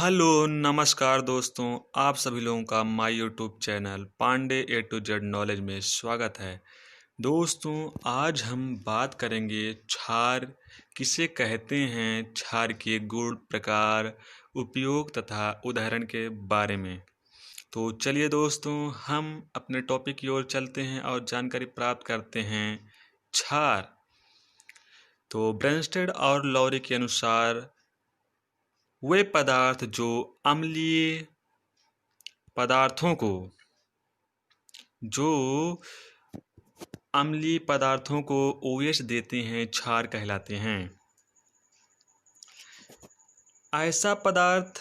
Hello नमस्कार दोस्तों, आप सभी लोगों का my YouTube channel Pandey A to Z knowledge में स्वागत है। दोस्तों, आज हम बात करेंगे क्षार किसे कहते हैं, क्षार के गुण, प्रकार, उपयोग तथा उदाहरण के बारे में। तो चलिए दोस्तों, हम अपने टॉपिक की ओर चलते हैं और जानकारी प्राप्त करते हैं। क्षार तो ब्रेनस्टेड और लॉरी के अनुसार वे पदार्थ जो अम्लीय पदार्थों को OH देते हैं, क्षार कहलाते हैं। ऐसा पदार्थ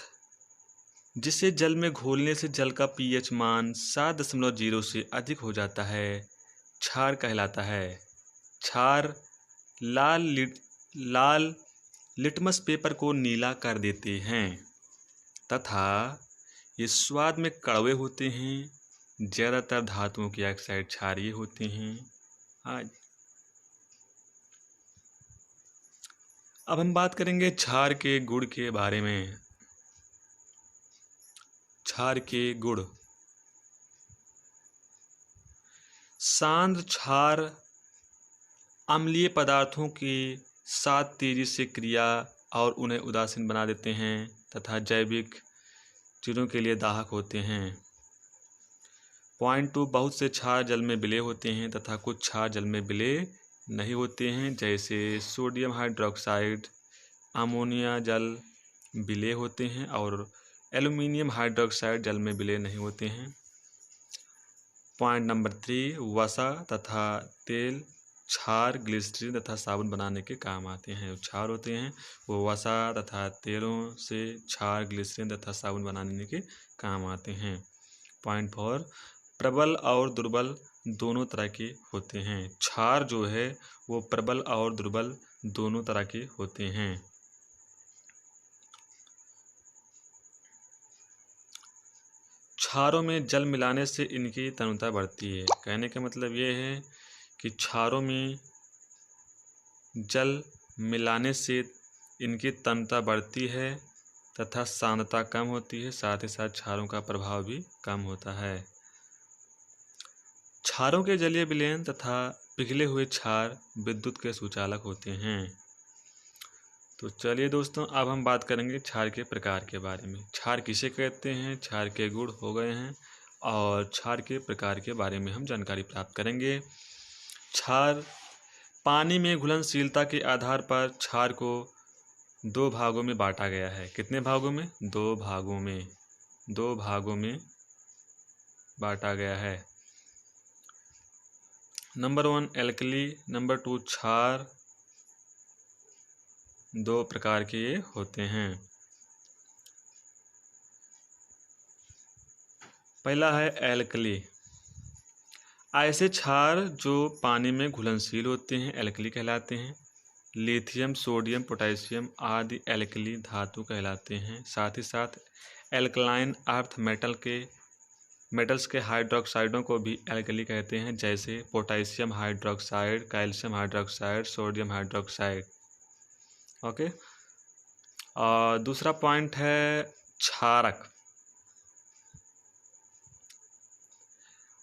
जिसे जल में घोलने से जल का pH मान 7.0 से अधिक हो जाता है, क्षार कहलाता है। क्षार लाल लिटमस पेपर को नीला कर देते हैं तथा ये स्वाद में कड़वे होते हैं। ज़्यादातर धातुओं के ऑक्साइड क्षारीय होते हैं। अब हम बात करेंगे क्षार के गुण के बारे में। क्षार के गुण। सांद्र क्षार अम्लीय पदार्थों के साथ तेजी से क्रिया और उन्हें उदासीन बना देते हैं तथा जैविक चीज़ों के लिए दाहक होते हैं। पॉइंट 2, बहुत से क्षार जल में विलय होते हैं तथा कुछ क्षार जल में विलय नहीं होते हैं, जैसे सोडियम हाइड्रोक्साइड, अमोनिया जल विलय होते हैं और एल्युमिनियम हाइड्रोक्साइड जल में विलय नहीं होते हैं। पॉइंट नंबर 3, वसा तथा तेल क्षार ग्लिसरीन तथा साबुन बनाने के काम आते हैं। क्षार होते हैं वो वसा तथा तेलों से क्षार ग्लिसरीन तथा साबुन बनाने के काम आते हैं। पॉइंट 4, प्रबल और दुर्बल दोनों तरह के होते हैं। क्षार जो है वो प्रबल और दुर्बल दोनों तरह के होते हैं। क्षारों में जल मिलाने से इनकी तनुता बढ़ती है। कहने का मतलब ये है कि क्षारों में जल मिलाने से इनकी तनुता बढ़ती है तथा सांद्रता कम होती है। साथ ही साथ क्षारों का प्रभाव भी कम होता है। क्षारों के जलीय विलयन तथा पिघले हुए क्षार विद्युत के सुचालक होते हैं। तो चलिए दोस्तों, अब हम बात करेंगे क्षार के प्रकार के बारे में। क्षार किसे कहते हैं, क्षार के गुण हो गए हैं और क्षार के प्रकार के बारे में हम जानकारी प्राप्त करेंगे। क्षार पानी में घुलनशीलता के आधार पर क्षार को 2 भागों में बांटा गया है। कितने भागों में? 2 भागों में बांटा गया है। नंबर 1 एल्कली, नंबर 2 क्षार। 2 प्रकार के ये होते हैं। पहला है एल्कली। ऐसे क्षार जो पानी में घुलनशील होते हैं एल्कली कहलाते हैं। लिथियम, सोडियम, पोटेशियम आदि एल्कली धातु कहलाते हैं। साथ ही साथ एल्कलाइन अर्थ मेटल्स के हाइड्रोक्साइडों को भी एल्कली कहते हैं, जैसे potassium hydroxide, calcium hydroxide, sodium hydroxide. Okay. और दूसरा पॉइंट है क्षारक।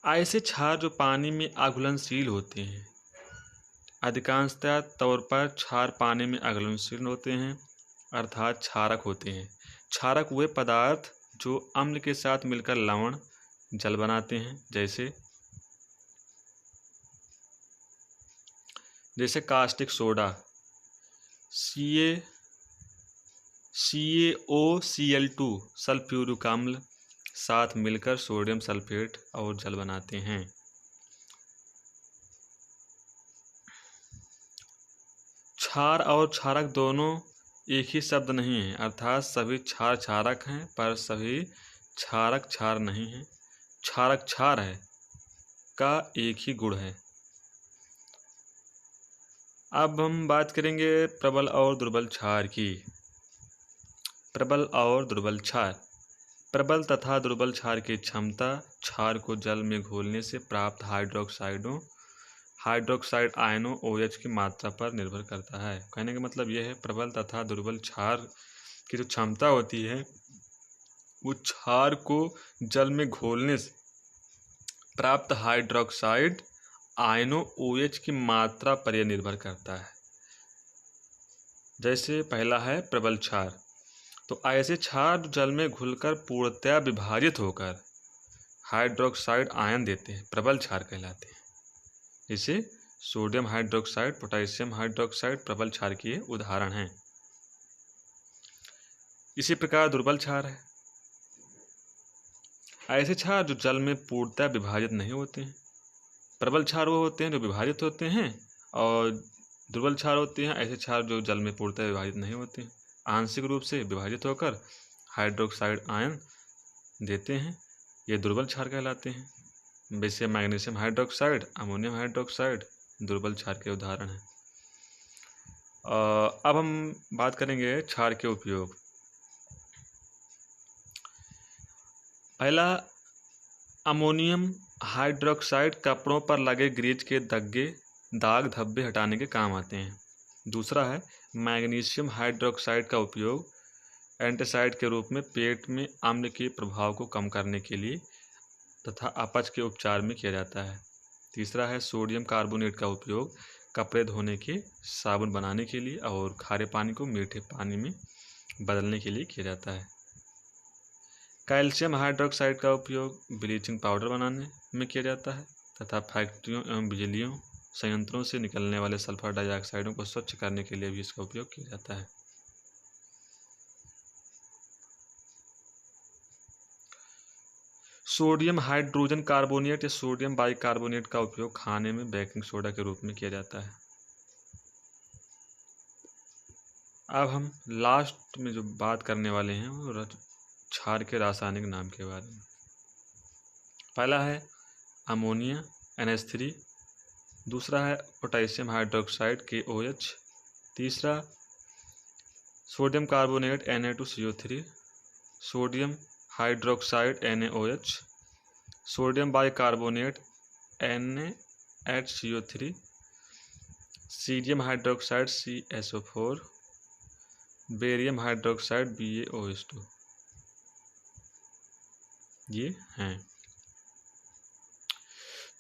ऐसे क्षार जो पानी में अघुलनशील होते हैं। अधिकांशतः तौर पर क्षार पानी में अघुलनशील होते हैं, अर्थात क्षारक होते हैं। क्षारक वे पदार्थ जो अम्ल के साथ मिलकर लवण जल बनाते हैं, जैसे कास्टिक सोडा CaOCl2 सल्फ्यूरिक अम्ल साथ मिलकर सोडियम सल्फेट और जल बनाते हैं। क्षार और क्षारक दोनों एक ही शब्द नहीं है, अर्थात सभी क्षार क्षारक हैं पर सभी क्षारक क्षार नहीं हैं। क्षारक क्षार है का एक ही गुण है। अब हम बात करेंगे प्रबल और दुर्बल क्षार की। प्रबल और दुर्बल क्षार। प्रबल तथा दुर्बल क्षार की क्षमता क्षार को जल में घोलने से प्राप्त हाइड्रोक्साइड आयनों OH की मात्रा पर निर्भर करता है। कहने का मतलब यह है प्रबल तथा दुर्बल क्षार की जो क्षमता होती है उस क्षार को जल में घोलने से प्राप्त हाइड्रोक्साइड आयनों OH की मात्रा पर यह निर्भर करता है। जैसे पहला है प्रबल क्षार, तो ऐसे क्षार जल में घुलकर पूर्णतया विभाजित होकर हाइड्रोक्साइड आयन देते हैं, प्रबल क्षार कहलाते हैं। जैसे सोडियम हाइड्रोक्साइड, पोटेशियम हाइड्रोक्साइड प्रबल क्षार के उदाहरण हैं। इसी प्रकार दुर्बल क्षार है, ऐसे क्षार जो जल में पूर्णतः विभाजित नहीं होते हैं। प्रबल क्षार वो होते हैं जो विभाजित होते हैं, और दुर्बल क्षार होते हैं ऐसे क्षार जो जल में पूर्णतः विभाजित नहीं होते हैं, आंशिक रूप से विभाजित होकर हाइड्रोक्साइड आयन देते हैं। ये दुर्बल क्षार कहलाते हैं। वैसे मैग्नीशियम हाइड्रोक्साइड, अमोनियम हाइड्रोक्साइड दुर्बल क्षार के उदाहरण हैं। अब हम बात करेंगे क्षार के उपयोग। पहला, अमोनियम हाइड्रोक्साइड कपड़ों पर लगे ग्रीज के दाग धब्बे हटाने के काम आते हैं। दूसरा है मैग्नीशियम हाइड्रोक्साइड का उपयोग एंटीसाइड के रूप में पेट में अम्ल के प्रभाव को कम करने के लिए तथा अपच के उपचार में किया जाता है। तीसरा है सोडियम कार्बोनेट का उपयोग कपड़े धोने के साबुन बनाने के लिए और खारे पानी को मीठे पानी में बदलने के लिए किया जाता है। कैल्शियम हाइड्रोक्साइड का उपयोग ब्लीचिंग पाउडर बनाने में किया जाता है तथा फैक्ट्रियों एवं बिजलियों संयंत्रों से निकलने वाले सल्फर डाइऑक्साइडों को स्वच्छ करने के लिए भी इसका उपयोग किया जाता है। सोडियम हाइड्रोजन कार्बोनेट या सोडियम बाइकार्बोनेट का उपयोग खाने में बेकिंग सोडा के रूप में किया जाता है। अब हम लास्ट में जो बात करने वाले हैं वो क्षार के रासायनिक नाम के बारे में। पहला है अमोनिया NH3, दूसरा है पोटेशियम हाइड्रोक्साइड KOH, तीसरा sodium carbonate Na2CO3, sodium hydroxide NaOH, sodium bicarbonate NaHCO3, cerium hydroxide CSO4, barium hydroxide BaOH2। ये हैं।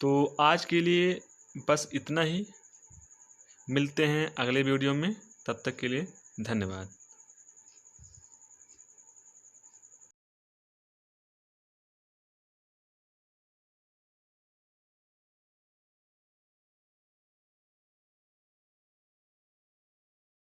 तो आज के लिए बस इतना ही। मिलते हैं अगले वीडियो में, तब तक के लिए धन्यवाद।